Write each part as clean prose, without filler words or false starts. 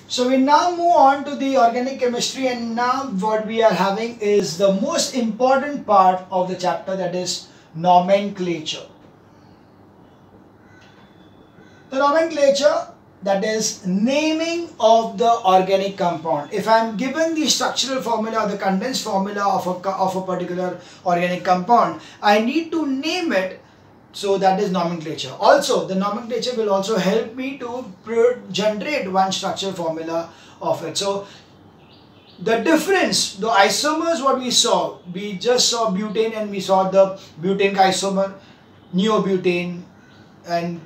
So we now move on to the organic chemistry, and now what we are having is the most important part of the chapter, that is nomenclature. The nomenclature, that is naming of the organic compound. If I am given the structural formula or the condensed formula of a particular organic compound, I need to name it. So that is nomenclature. Also, the nomenclature will also help me to generate one structural formula of it. So the difference, the isomers, what we just saw butane, and we saw the butane isomer, neobutane and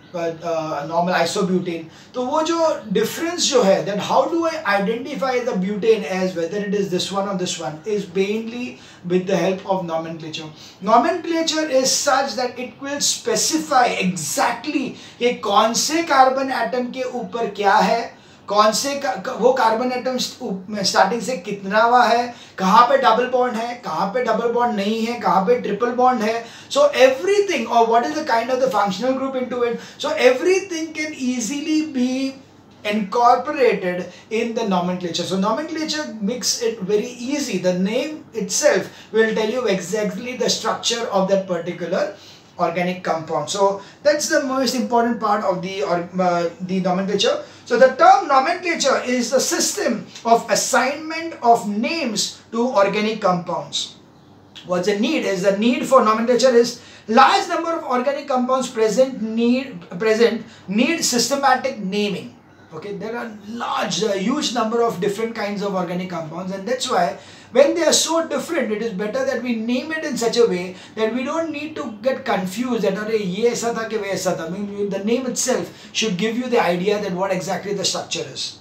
normal isobutane. तो वो जो difference जो है, then how do I identify the butane as whether it is this one or this one, is mainly with the help of nomenclature. Nomenclature is such that it will specify exactly कि कौन से carbon atom के ऊपर क्या है, कौन से वो कार्बन एटम स्टार्टिंग से कितना हुआ है, कहाँ पे डबल बॉन्ड है, कहाँ पे डबल बॉन्ड नहीं है, कहाँ पे ट्रिपल बॉन्ड है. सो एवरीथिंग, और what is the kind of the functional group into it. So everything can easily B incorporated in the nomenclature. So nomenclature makes it very easy. The name itself will tell you exactly the structure of that particular organic compound. So that's the most important part of the nomenclature. So the term nomenclature is the system of assignment of names to organic compounds. What's the need is, the need for nomenclature is large number of organic compounds present need systematic naming. Okay, there are huge number of different kinds of organic compounds, and that's why when they are so different, it is better that we name it in such a way that we don't need to get confused that अरे ये ऐसा था कि वो ऐसा था. I mean, the name itself should give you the idea that what exactly the structure is.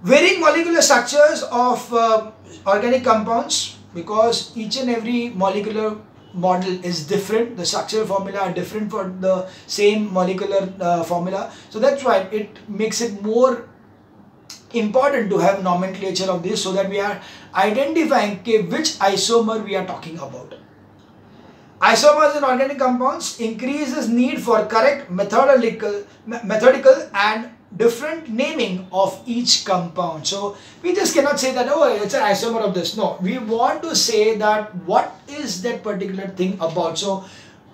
Varying molecular structures of organic compounds, because each and every molecular model is different. The structural formula are different for the same molecular formula. So that's why it makes it more important to have nomenclature of this, so that we are identifying which isomer we are talking about. Isomers in organic compounds increases need for correct methodical and different naming of each compound. So we just cannot say that, oh, it's an isomer of this. No, we want to say that what is that particular thing about. So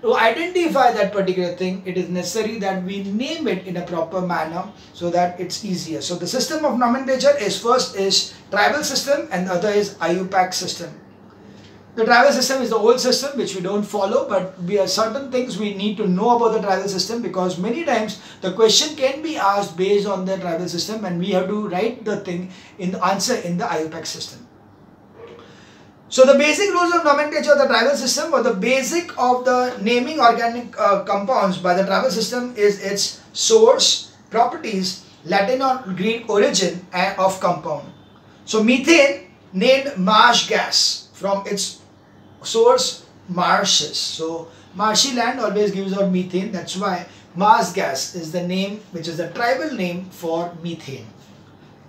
to identify that particular thing, it is necessary that we name it in a proper manner so that it's easier. So the system of nomenclature is, first is tribal system, and the other is IUPAC system. The tribal system is the old system which we don't follow, but there are certain things we need to know about the tribal system, because many times the question can be asked based on the tribal system, and we have to write the thing in the answer in the IUPAC system. So the basic rules of nomenclature of the tribal system, or the basic of the naming organic compounds by the tribal system, is its source, properties, Latin or Greek origin of compound. So methane named marsh gas from its source marshes. So marshy land always gives out methane. That's why marsh gas is the name, which is the tribal name for methane.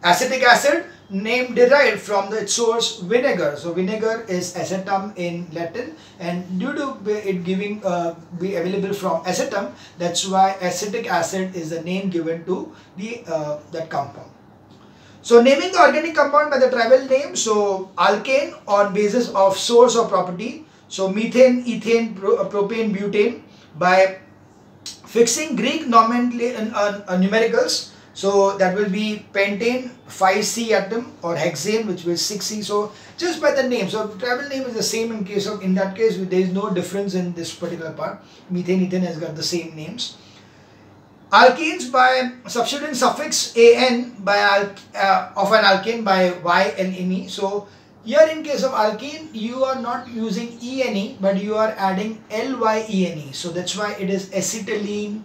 Acetic acid, name derived from its source vinegar. So vinegar is acetum in Latin, and due to it giving be available from acetum, that's why acetic acid is the name given to the that compound. So naming the organic compound by the tribal name. So alkane on basis of source or property. So methane, ethane, propane, butane, by fixing Greek numericals. So that will be pentane 5C atom, or hexane, which will 6C. So just by the name. So tribal name is the same in case of, in that case there is no difference in this particular part. Methane, ethane has got the same names. Alkenes by substituting suffix an by of an alkane by y-n-e. So here in case of alkene, you are not using ene, but you are adding lyene. So that's why it is acetylene,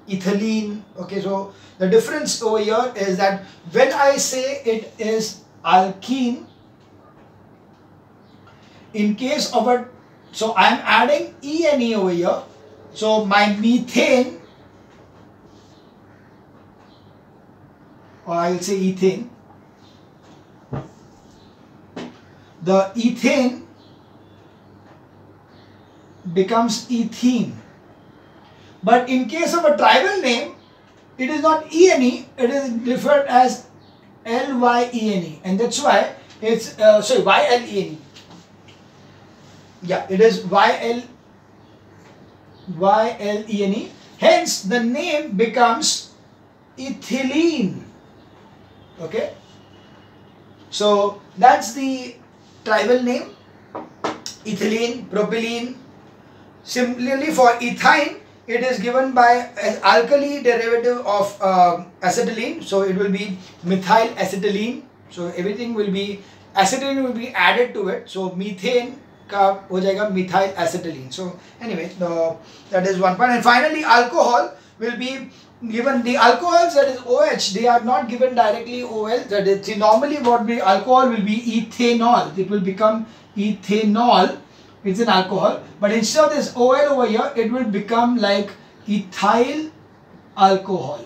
ethylene. Okay, so the difference over here is that when I say it is alkene, in case of a, so I am adding ene over here. So my methane, or I will say ethane, the ethane becomes ethene. But in case of a tribal name, it is not ENE, it is referred as LYENE, and that's why it's YLENE. Yeah, it is YLENE. Hence, the name becomes ethylene. Okay. So that's the tribal name, ethylene, propylene. Similarly, for ethyne, it is given by an alkali derivative of acetylene. So it will be methyl acetylene. So everything will be, acetylene will be added to it. So methane का हो जाएगा methyl acetylene. So anyway, that is one point. And finally, alcohol will be given. The alcohols, that is OH, they are not given directly OL. That is, normally what be alcohol will be ethanol. It will become ethanol. It's an alcohol, but instead of this OL over here, it will become like ethyl alcohol.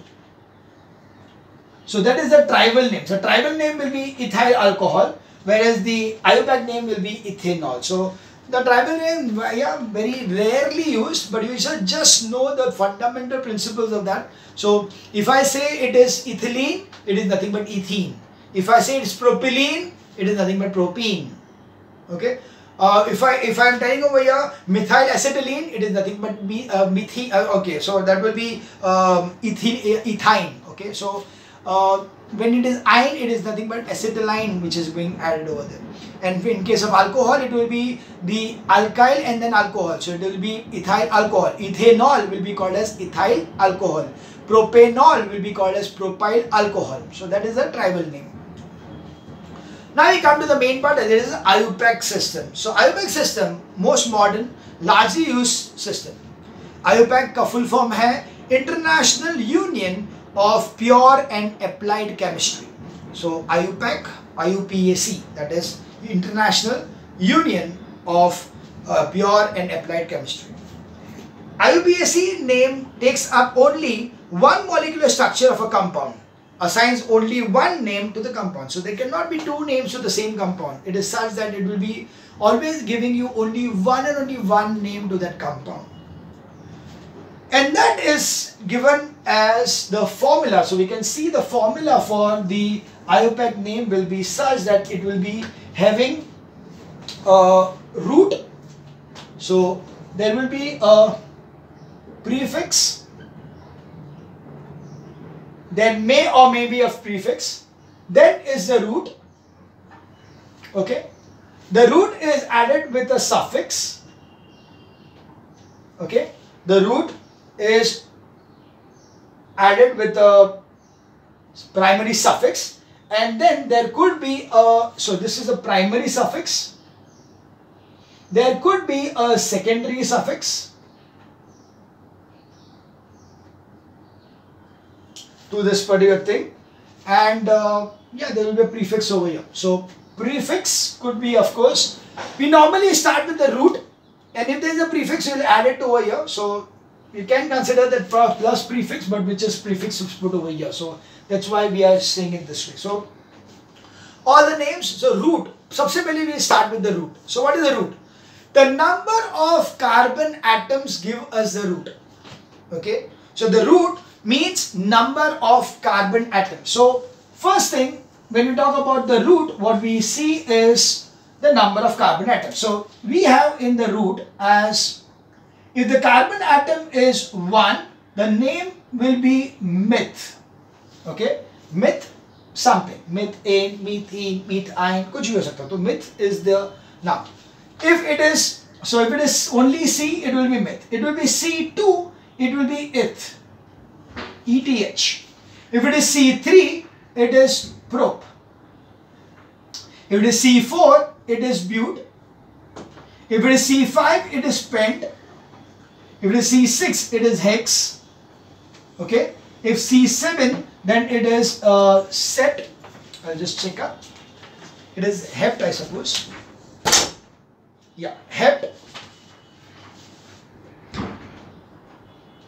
So that is the tribal name. So tribal name will be ethyl alcohol, whereas the IUPAC name will be ethanol. So the tribal name, yeah, very rarely used, but you should just know the fundamental principles of that. So if I say it is ethylene, it is nothing but ethene. If I say it's propylene, it is nothing but propene. Okay. If I am telling over here methyl acetylene, it is nothing but methane. Okay, so that will be ethyne. Okay, so when it is ine, it is nothing but acetylene which is being added over there. And in case of alcohol, it will be the alkyl and then alcohol. So it will be ethyl alcohol. Ethanol will be called as ethyl alcohol. Propanol will be called as propyl alcohol. So that is the tribal name. Now we come to the main part, that is IUPAC system. So IUPAC system, most modern, largely used system. IUPAC का full form है International Union of Pure and Applied Chemistry. So IUPAC, IUPAC, that is International Union of Pure and Applied Chemistry. IUPAC name takes up only one molecular structure of a compound, assigns only one name to the compound. So there cannot be two names to the same compound. It is such that it will be always giving you only one name to that compound. And that is given as the formula. So we can see the formula for the IUPAC name will be such that it will be having a root. So there will be a prefix. Then may or may be a prefix. Then is the root. Okay. The root is added with a suffix. Okay. The root is added with a primary suffix, and then there could be a, so this is a primary suffix. There could be a secondary suffix to this particular thing, and yeah, there will be a prefix over here. So prefix could be, of course, we normally start with the root, and if there is a prefix, we will add it over here. So you can consider that plus prefix, but which is prefix is put over here. So that's why we are saying it this way. So all the names, so root, सबसे पहले we start with the root. So what is the root? The number of carbon atoms give us the root. Okay, so the root means number of carbon atoms. So first thing, when we talk about the root, what we see is the number of carbon atoms. So we have in the root as, if the carbon atom is 1, the name will be meth. Okay, meth something, methane, methane, methine, kuch bhi ho sakta. So meth is the now. If it is, so if it is only C, it will be meth. It will be C2, it will be eth, ETH. If it is C3, it is prop. If it is C4, it is but. If it is C5, it is pent. If it is C6, it is hex. Okay. If C7, then it is set. I'll just check up. It is hept, I suppose. Yeah, hept.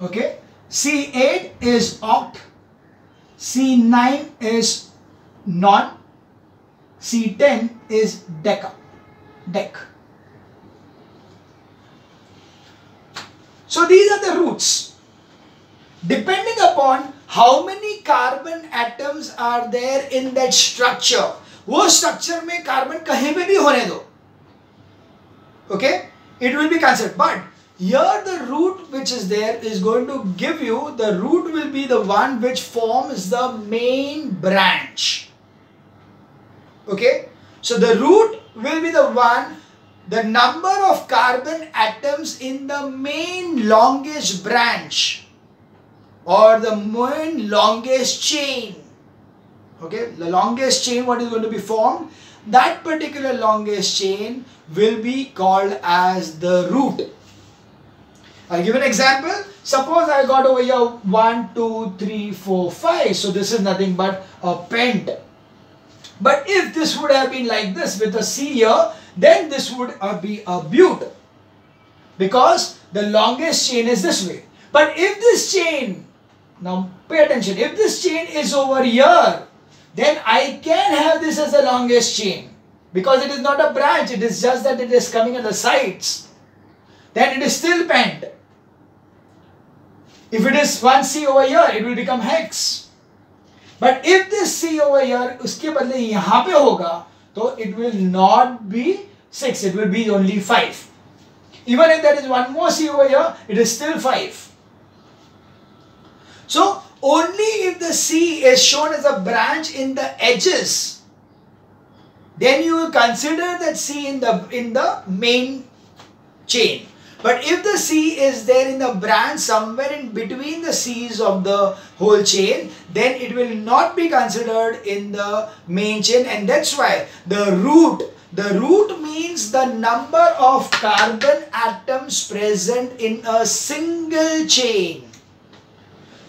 Okay. C8 is oct. C9 is non. C10 is deca. Dec. So these are the roots. depending upon how many carbon atoms are there in that structure, वो structure में carbon कहीं पे भी होने दो, okay, it will be considered. But here the root which is there is going to give you, the root will be the one which forms the main branch, okay. So the root will be the one, the number of carbon atoms in the main longest branch or the main longest chain, okay, the longest chain what is going to be formed, that particular longest chain will be called as the root. I'll give an example. Suppose I got over here 1, 2, 3, 4, 5. So this is nothing but a pent. But if this would have been like this with a C here, then this would be a but. Because the longest chain is this way. But if this chain, now pay attention, if this chain is over here, then I can have this as the longest chain. Because it is not a branch, it is just that it is coming at the sides. Then it is still pent. If it is one C over here, it will become hex. But if this C over here, उसके बदले यहाँ पे होगा, तो it will not be 6, it will be only 5. Even if there is one more C over here, it is still 5. So, only if the C is shown as a branch in the edges, then you will consider that C in the main chain. But if the C is there in the branch somewhere in between the C's of the whole chain, then it will not be considered in the main chain, and that's why the root means the number of carbon atoms present in a single chain.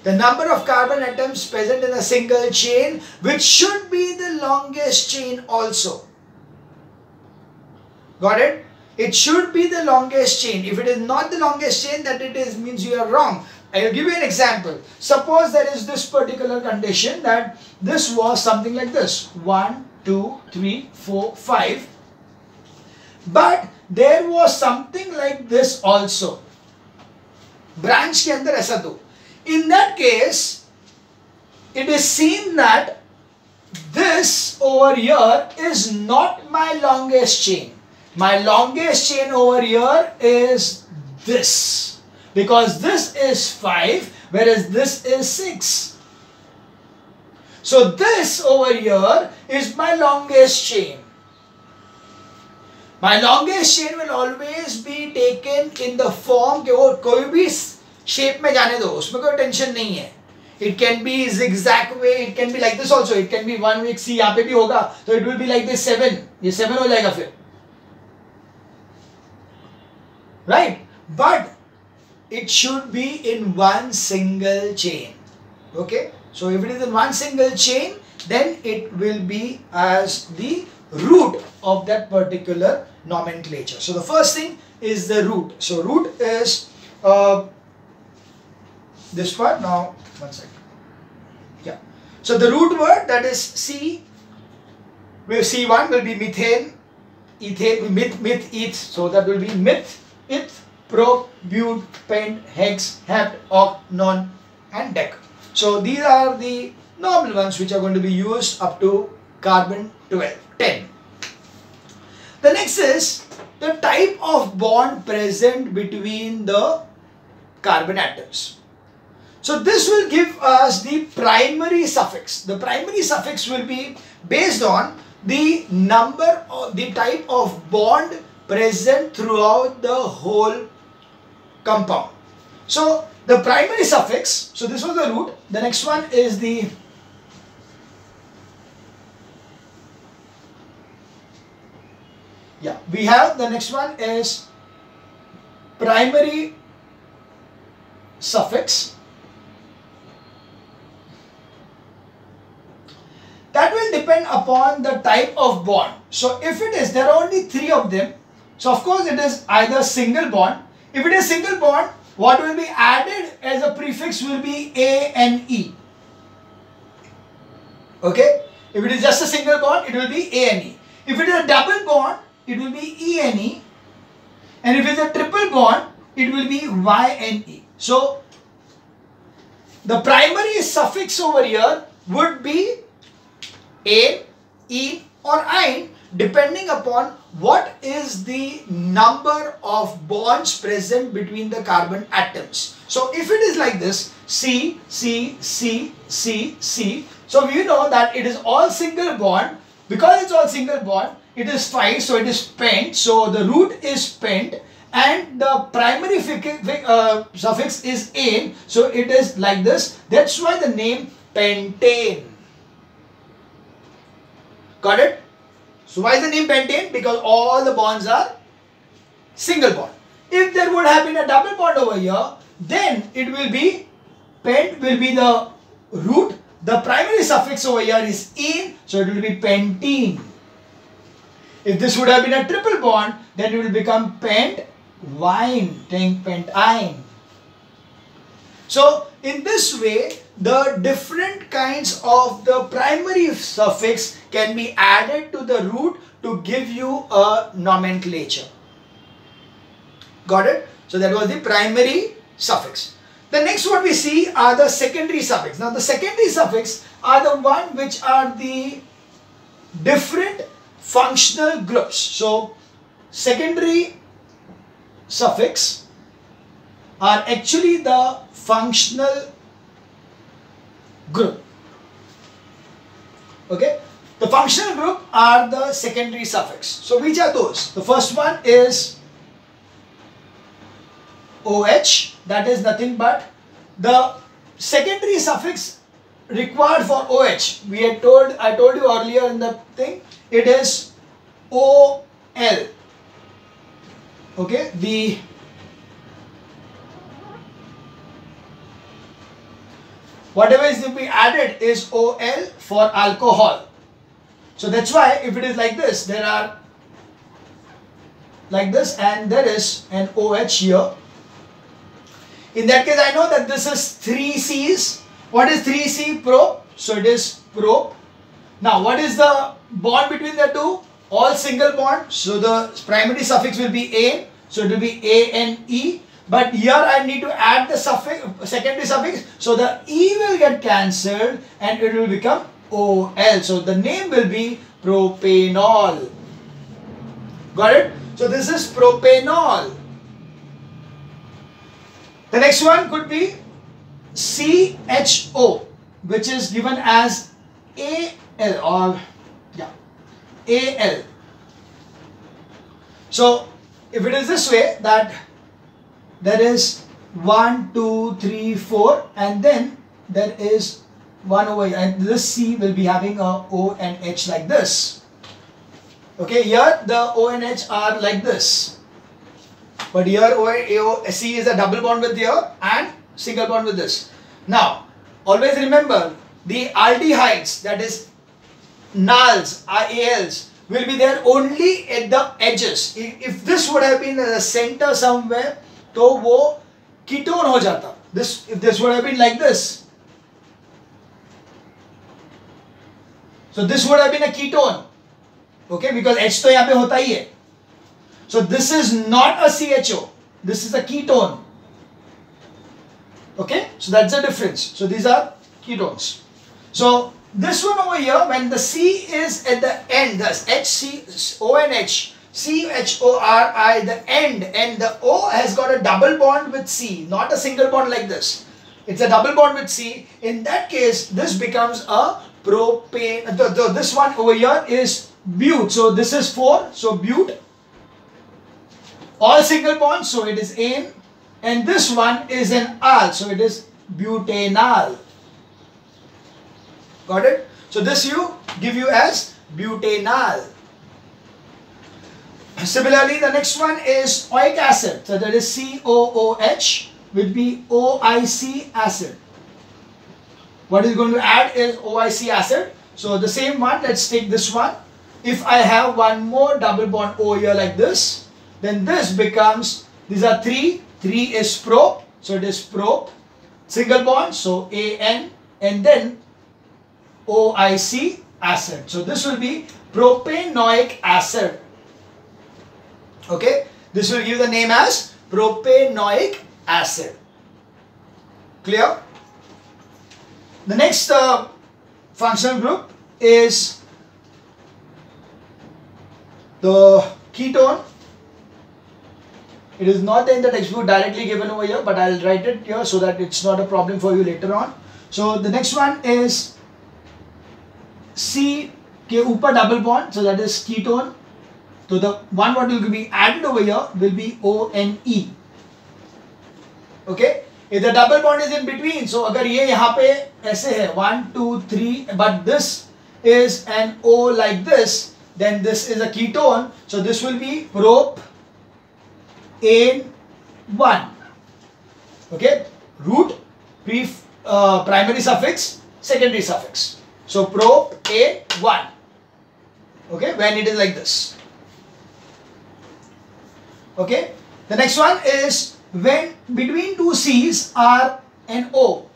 The number of carbon atoms present in a single chain, which should be the longest chain also. Got it? It should be the longest chain. If it is not the longest chain, that it is means you are wrong. I will give you an example. Suppose there is this particular condition that this was something like this. 1, 2, 3, 4, 5. But there was something like this also. Branch के अंदर ऐसा दो. In that case, it is seen that this over here is not my longest chain. My longest chain over here is this, because this is 5, whereas this is 6. So this over here is my longest chain. My longest chain will always be taken in the form कि वो कोई भी shape में जाने दो, उसमें कोई tension नहीं है. It can be zigzag way, it can be like this also, it can be one way. See यहाँ पे भी होगा, so it will be like this 7. ये 7 हो जाएगा फिर. Right? But it should be in one single chain. Okay? So if it is in one single chain, then it will be as the root of that particular nomenclature. So the first thing is the root. So root is this part. Now, one second. Yeah. So the root word, that is C, C1 will be methane, ethane, myth, eth. So that will be myth, ith, prop, bute, pent, hex, hept, oct, non, and dec. So these are the normal ones which are going to be used up to carbon 10. The next is the type of bond present between the carbon atoms. So this will give us the primary suffix. The primary suffix will be based on the number or the type of bond present throughout the whole compound. So the primary suffix, so this was the root. The next one is the we have the next one is primary suffix. That will depend upon the type of bond. So if it is, there are only 3 of them. So of course it is either single bond. If it is single bond, what will be added as a prefix will be A and E. Okay? If it is just a single bond, it will be A and E. If it is a double bond, it will be E and E. And if it is a triple bond, it will be Y and E. So the primary suffix over here would be ein, een or ein, depending upon what is the number of bonds present between the carbon atoms. So if it is like this, C, C, C, C, C, so we know that it is all single bond. Because it's all single bond, it is 5, so it is pent, so the root is pent, and the primary suffix is ein, so it is like this. That's why the name pentane. Got it? So why is the name pentane? Because all the bonds are single bond. If there would have been a double bond over here, then it will be, pent will be the root. The primary suffix over here is een, so it will be pentene. If this would have been a triple bond, then it will become pent-wine, pentine. So in this way, the different kinds of the primary suffix can be added to the root to give you a nomenclature. Got it? So that was the primary suffix. The next what we see are the secondary suffix. Now the secondary suffix are the one which are the different functional groups. So secondary suffix are actually the functional group. Okay, the functional group are the secondary suffix. So which are those? The first one is OH, that is nothing but the secondary suffix required for OH. I told you earlier in the thing, it is OL. Okay, the whatever is to be added is OL for alcohol. So that's why if it is like this, there are like this and there is an OH here. In that case, I know that this is 3 C's. What is 3C? Prop. So it is prop. Now what is the bond between the two? All single bond. So the primary suffix will be A. So it will be ANE. But here I need to add the suffix, secondary suffix. So the E will get cancelled and it will become OL. So the name will be propanol. Got it? So this is propanol. The next one could be CHO, which is given as AL or AL. So if it is this way, that there is 1, 2, 3, 4 and then there is 1 over here, and this C will be having a O and H like this. Okay, here the O and H are like this. But here C is a double bond with here and single bond with this. Now, always remember the aldehydes, that is nals, ALs, will be there only at the edges. If this would have been in the center somewhere, तो वो ketone हो जाता. If this would have been like this, so this would have been a ketone. Okay, because H तो यहाँ पे होता ही है. So this is not a CHO. This is a ketone. Okay, so that's the difference. So these are ketones. So this one over here, when the C is at the end, the HCONH, CHORI, the end, and the O has got a double bond with C, not a single bond like this. It's a double bond with C. In that case, this becomes a propane. This one over here is bute. So this is 4. So bute. All single bonds, so it is ane. And this one is an al, so it is butanal. Got it? So this give you as butanal. Similarly, the next one is oic acid. So that is COOH will be OIC acid. What is going to add is OIC acid. So the same one, let's take this one. If I have one more double bond O here like this, then this becomes, these are 3. 3 is prop, so it is prop. Single bond, so AN, and then OIC acid. So this will be propanoic acid. Okay, this will give the name as propanoic acid. Clear? The next functional group is the ketone. It is not in the textbook directly given over here, but I'll write it here so that it's not a problem for you later on. So the next one is C ke upar double bond, so that is ketone. So the one what will be added over here will be ONE. Okay. If the double bond is in between, so अगर ये यहाँ पे ऐसे है 1, 2, 3, but this is an O like this, then this is a ketone. So this will be propane 1. Okay. Root, primary suffix, secondary suffix. So propane 1. Okay. When it is like this. Okay. The next one is when between two C's are an O.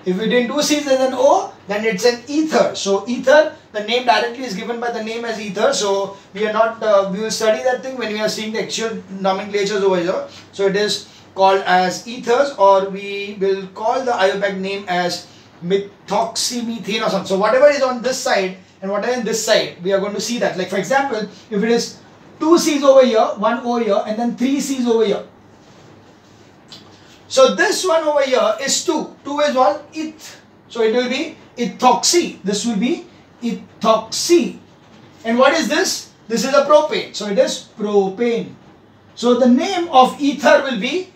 If between two C's is an O, then it's an ether. So ether, the name directly is given by the name as ether. So we are not, we will study that thing when we are seeing the actual nomenclatures over here. So it is called as ethers, or we will call the IUPAC name as methoxymethane or something. So whatever is on this side and whatever in this side, we are going to see that. Like for example, if it is 2 C's over here, 1 over here, and then 3 C's over here. So this one over here is 2. 2 is what? Eth. So it will be ethoxy. This will be ethoxy. And what is this? This is a propane. So it is propane. So the name of ether will be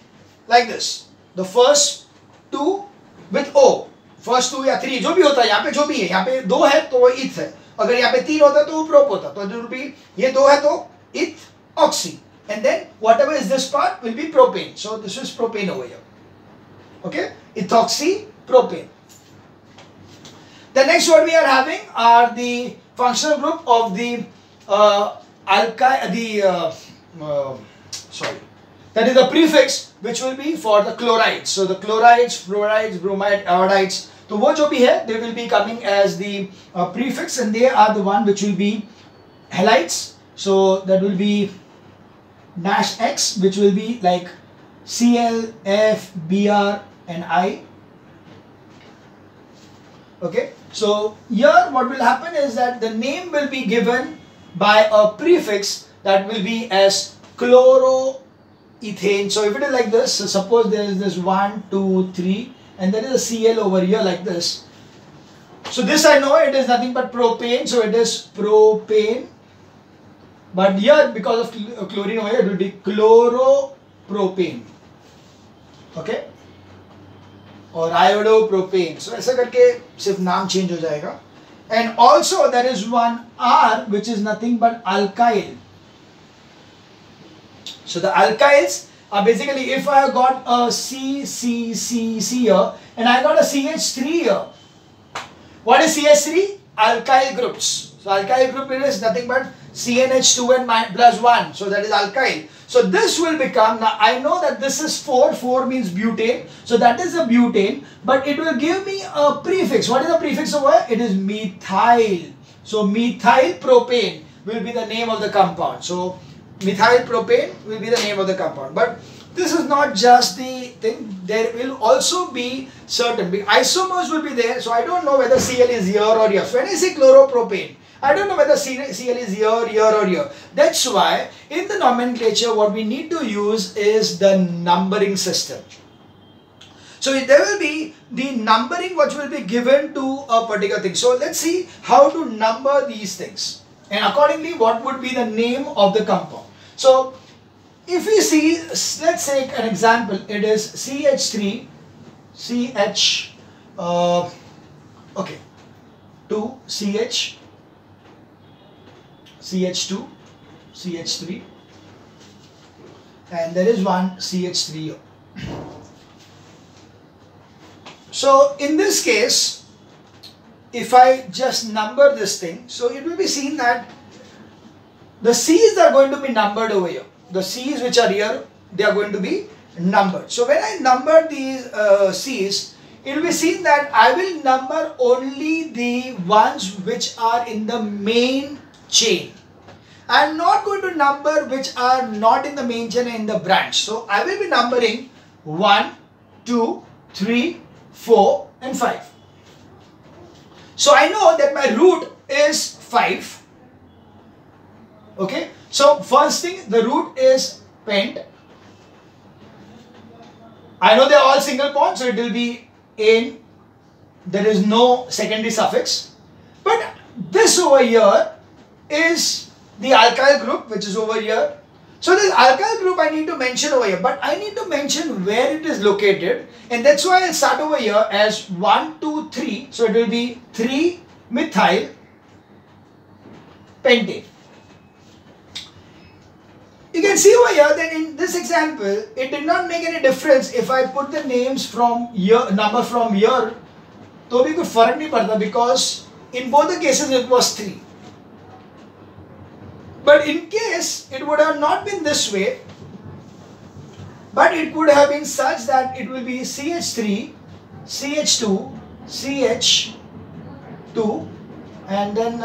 like this. The first 2 with O. First 2 या 3 जो भी होता है, यहाँ पे जो भी है, यहाँ पे 2 है तो वो eth है. अगर यहाँ पे 3 होता तो वो prop होता. तो it will be ये 2 है तो ethoxy, and then whatever is this part will be propane. So this is propane over here. Okay, ethoxy propane. The next what we are having are the functional group of the that is the prefix which will be for the chlorides. So the chlorides, fluorides, bromide, iodides. So wo jo bhi hai, they will be coming as the prefix, and they are the one which will be halides. So that will be dash X, which will be like Cl, F, Br and I. Okay. So here what will happen is that the name will be given by a prefix that will be as chloroethane. So if it is like this, so suppose there is this 1, 2, 3 and there is a Cl over here like this. So this I know it is nothing but propane. So it is propane. But here, because of chlorine over here, it will be chloropropane. Okay? Or iodopropane. So ऐसा करके सिर्फ नाम change हो जाएगा. And also there is one R which is nothing but alkyl. So the alkyls are basically, if I got a C here and I got a CH3 here. What is CH3? Alkyl groups. So alkyl group is nothing but CnH2 and plus 1. So that is alkyl. So this will become, now I know that this is 4. 4 means butane. So that is a butane. But it will give me a prefix. What is the prefix over here? It is methyl. So methyl propane will be the name of the compound. So methyl propane will be the name of the compound. But this is not just the thing. There will also be certain isomers will be there. So I don't know whether Cl is here or here. So when I say chloropropane, I don't know whether Cl is here or here. That's why in the nomenclature what we need to use is the numbering system. So there will be the numbering which will be given to a particular thing. So let's see how to number these things. And accordingly what would be the name of the compound. So if we see, let's take an example. It is CH3, okay, 2 CH, CH2, CH3, and there is one CH3 here. So in this case, if I just number this thing, so it will be seen that the C's are going to be numbered over here. The C's which are here, they are going to be numbered. So when I number these C's, it will be seen that I will number only the ones which are in the main chain. I am not going to number which are not in the main chain and in the branch. So I will be numbering 1, 2, 3, 4 and 5. So I know that my root is 5. Okay. So first thing, the root is pent. I know they are all single bonds, so it will be in. There is no secondary suffix. But this over here is the alkyl group, which is over here. So this alkyl group I need to mention over here, but I need to mention where it is located, and that's why I'll start over here as 1, 2, 3. So it will be 3-methyl pentane. You can see over here that in this example, it did not make any difference if I put the names from year, number from year, तो भी कोई फर्क नहीं पड़ता, because in both the cases it was 3. But in case it would have not been this way, but it could have been such that it will be CH3, CH2, CH2, and then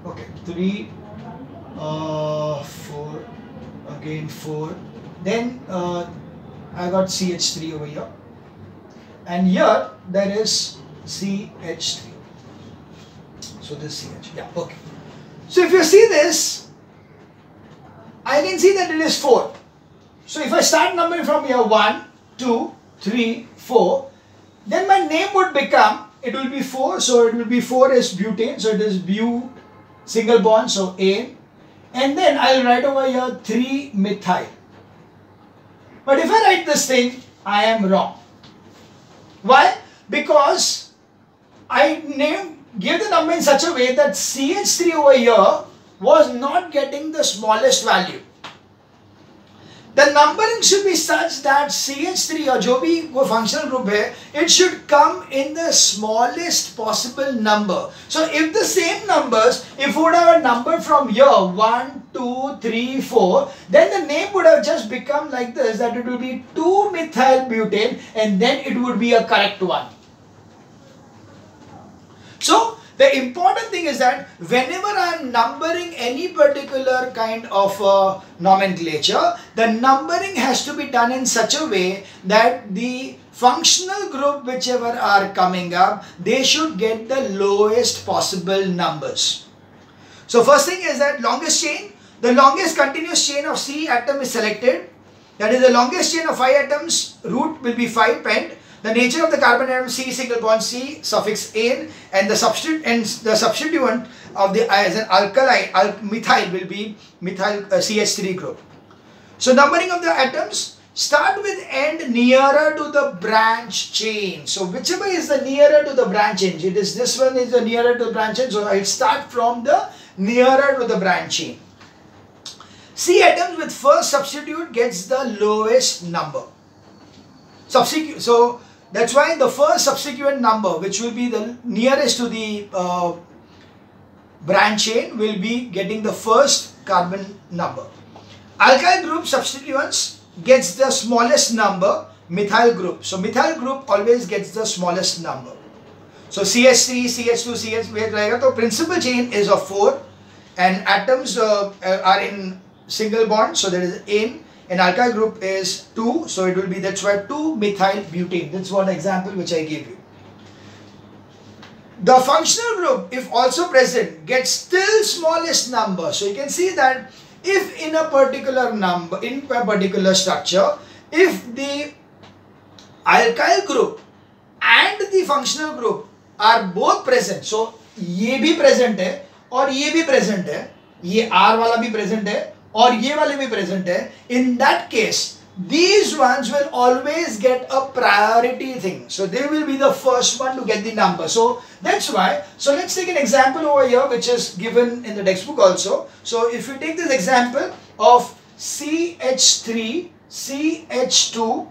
okay, 3, 4, again 4, then I got CH3 over here, and here there is CH3. So this CH, yeah, okay. So if you see this, I can see that it is 4. So if I start numbering from here 1, 2, 3, 4, then my name would become, it will be 4, so it will be 4 is butane, so it is but, single bond, so A, and then I will write over here 3-methyl. But if I write this thing, I am wrong. Why? Because I gave the number in such a way that CH3 over here was not getting the smallest value. The numbering should be such that CH3 or जो भी वो functional group है, it should come in the smallest possible number. So if the same numbers, if we would have a number from here 1, 2, 3, 4, then the name would have just become like this, that it will be 2-methyl butane, and then it would be a correct one. So the important thing is that whenever I am numbering any particular kind of nomenclature, the numbering has to be done in such a way that the functional group whichever are coming up, they should get the lowest possible numbers. So first thing is that longest chain, the longest continuous chain of C atom is selected. That is the longest chain of 5 atoms, root will be 5 pent. The nature of the carbon atom C single bond C suffix ane, and the substituent of the as an alkali methyl will be methyl CH3 group. So numbering of the atoms, start with end nearer to the branch chain. So whichever is the nearer to the branch chain, it is this one is the nearer to the branch chain. So I start from the nearer to the branch chain. C atoms with first substitute gets the lowest number. So that's why the first subsequent number, which will be the nearest to the branch chain, will be getting the first carbon number. Alkyl group substituents gets the smallest number, methyl group. So methyl group always gets the smallest number. So CH3, CH2, CH, so principal chain is of 4, and atoms are in single bond, so there is ane. And alkyl group is 2, so it will be, that's why 2-methyl butane. That's one example which I gave you. The functional group, if also present, gets still smallest number. So you can see that if in a particular number, in a particular structure, if the alkyl group and the functional group are both present, so ये भी present है और ये भी present है, ये R वाला भी present है और ये वाले भी present है, in that case these ones will always get a priority thing. So they will be the first one to get the number. So that's why. So let's take an example over here which is given in the textbook also. So if you take this example of CH3, CH2,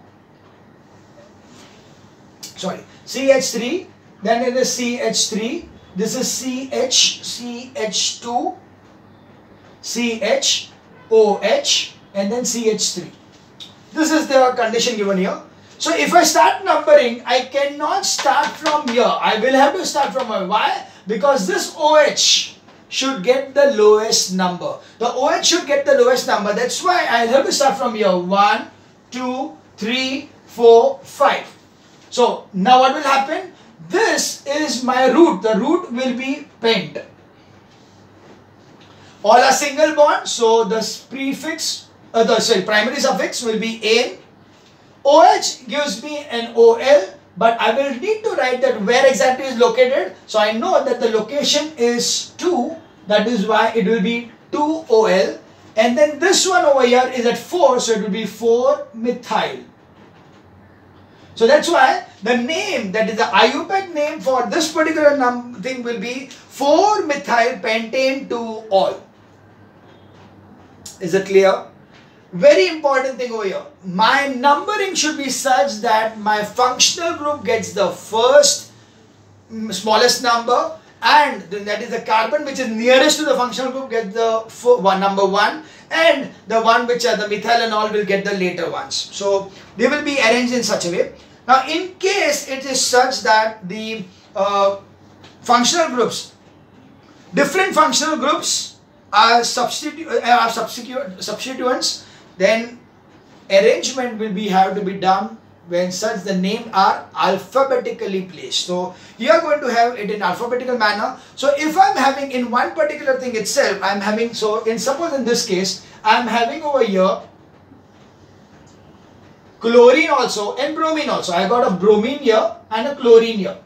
CH3, then it is CH3, this is CH, CH2, CH, OH, and then CH3. This is the condition given here. So if I start numbering, I cannot start from here. I will have to start from here. Why? Because this OH should get the lowest number. The OH should get the lowest number. That's why I have to start from here. 1, 2, 3, 4, 5. So now what will happen? This is my root. The root will be pent. All are single bond, so the prefix, primary suffix will be ane. OH gives me an OL, but I will need to write that where exactly is located. So I know that the location is 2, that is why it will be 2OL. And then this one over here is at 4, so it will be 4-methyl. So that's why the name, that is the IUPAC name for this particular thing will be 4-methyl pentane 2-ol. Is it clear? Very important thing over here. My numbering should be such that my functional group gets the first smallest number, and then that is the carbon which is nearest to the functional group gets the number 1, and the one which are the methyl and all will get the later ones. So they will be arranged in such a way. Now in case it is such that the functional groups, different functional groups are substituents, then arrangement will have to be done when such the name are alphabetically placed. So you are going to have it in alphabetical manner. So if I'm having in one particular thing itself, I'm having, so suppose in this case, I'm having over here chlorine also and bromine also. I got a bromine here and a chlorine here.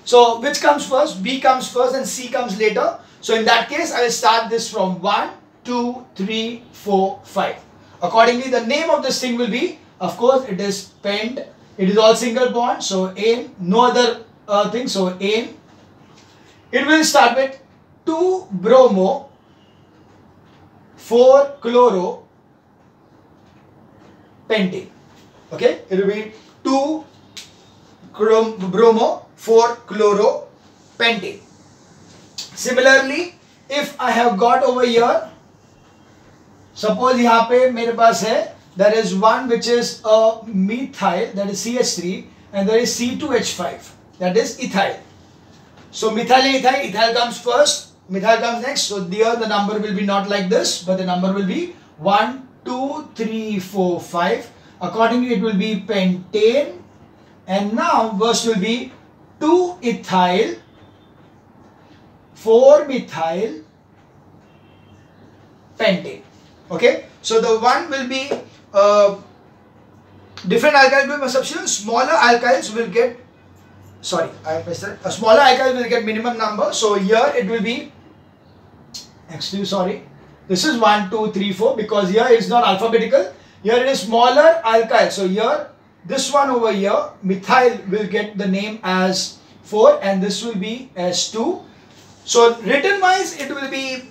So which comes first? B comes first and C comes later. So in that case, I will start this from 1, 2, 3, 4, 5. Accordingly, the name of this thing will be, of course, it is pent. It is all single bond. So ane, no other thing. So ane. It will start with 2 bromo, 4 chloro, pentane. Okay, it will be 2 bromo, 4 chloro, pentane. Similarly, if I have got over here, suppose यहाँ पे मेरे पास है, there is one which is a methyl, that is CH3, and there is C2H5, that is ethyl. So methyl and ethyl, ethyl comes first, methyl comes next. So there the number will be not like this, but the number will be 1, 2, 3, 4, 5. Accordingly, it will be pentane, and now first will be 2 ethyl, 4 methyl, pentane. Okay, so the one will be different alkyl group substitution. Smaller alkyls will get, sorry, I missed that. A smaller alkyl will get minimum number. So here it will be, actually sorry, this is 1, 2, 3, 4 because here it is not alphabetical. Here it is smaller alkyl. So here, this one over here, methyl will get the name as 4 and this will be as 2. So written wise, it will be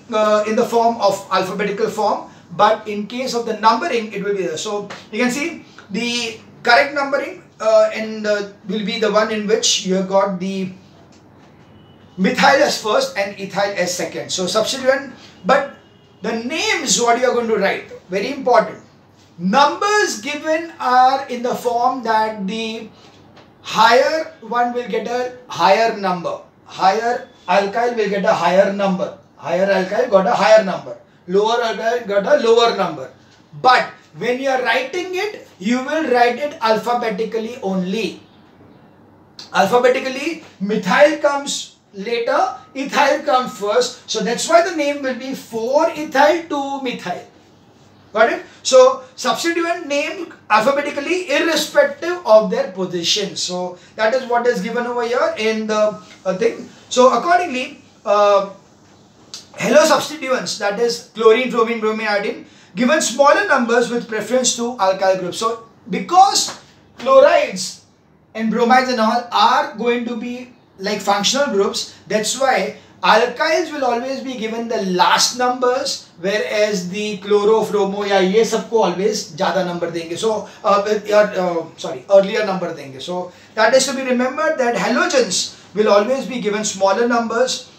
in the form of alphabetical form. But in case of the numbering, it will be there. So you can see the correct numbering will be the one in which you have got the methyl as first and ethyl as second. So substituent, but the names what you are going to write, very important. Numbers given are in the form that the higher one will get a higher number. Higher alkyl will get a higher number. Higher alkyl got a higher number. Lower alkyl got a lower number. But when you are writing it, you will write it alphabetically only. Alphabetically, methyl comes later, ethyl comes first. So that's why the name will be 4-ethyl 2-methyl. Got it? So substituent named alphabetically irrespective of their position. So that is what is given over here in the thing. So accordingly, hello substituents, that is chlorine, bromine, bromine, iodine, given smaller numbers with preference to alkyl groups. So because chlorides and bromides and all are going to be like functional groups, that's why alkyls will always be given the last numbers, whereas the chloro, bromo, या ये सबको always ज़्यादा number देंगे. So earlier number देंगे. So that is to be remembered that halogens will always be given smaller numbers.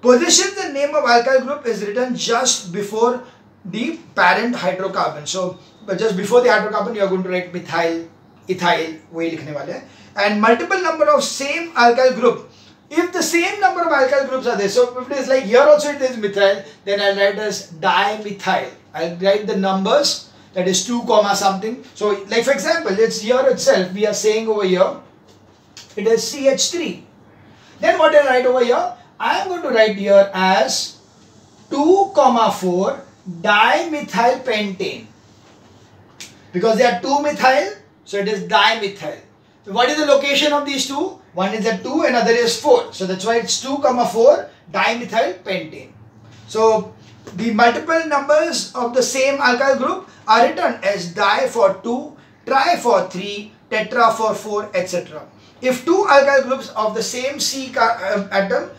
Position the name of alkyl group is written just before the parent hydrocarbon. So just before the hydrocarbon, you are going to write methyl, ethyl, वही लिखने वाले हैं. And multiple number of same alkyl group. If the same number of alkyl groups are there, so if it is like here also it is methyl, then I'll write as dimethyl. I'll write the numbers that is 2 comma something. So like for example, it's here itself, we are saying over here, it is CH3. Then what I write over here? I am going to write here as 2 comma 4 dimethyl pentane. Because there are 2 methyl, so it is dimethyl. What is the location of these two? One is at 2 and other is 4. So that's why it's 2 comma 4 dimethyl pentane. So the multiple numbers of the same alkyl group are written as di for 2, tri for 3, tetra for 4, etc. If two alkyl groups of the same C atom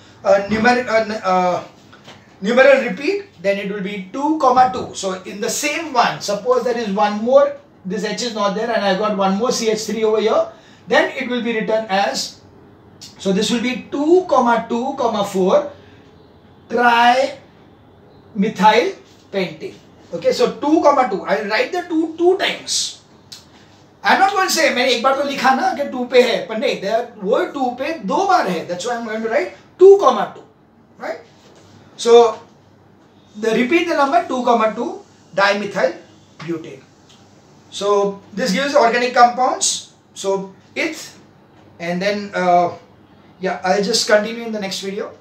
numeral repeat, then it will be 2 comma 2. So in the same one, suppose there is one more, this H is not there and I got one more CH3 over here, then it will be written as, so this will be 2 comma 2 comma 4 trimethyl pentane. Okay, so 2 comma 2, I will write the 2 times. I am not going to say, मैंने एक बार तो लिखा ना कि 2 पे है, पर नहीं, वो 2 पे 2 बार है. That's why I am going to write 2 comma 2, right? So repeat the number 2 comma 2 dimethyl butane. So this gives organic compounds. So it, and then yeah, I'll just continue in the next video.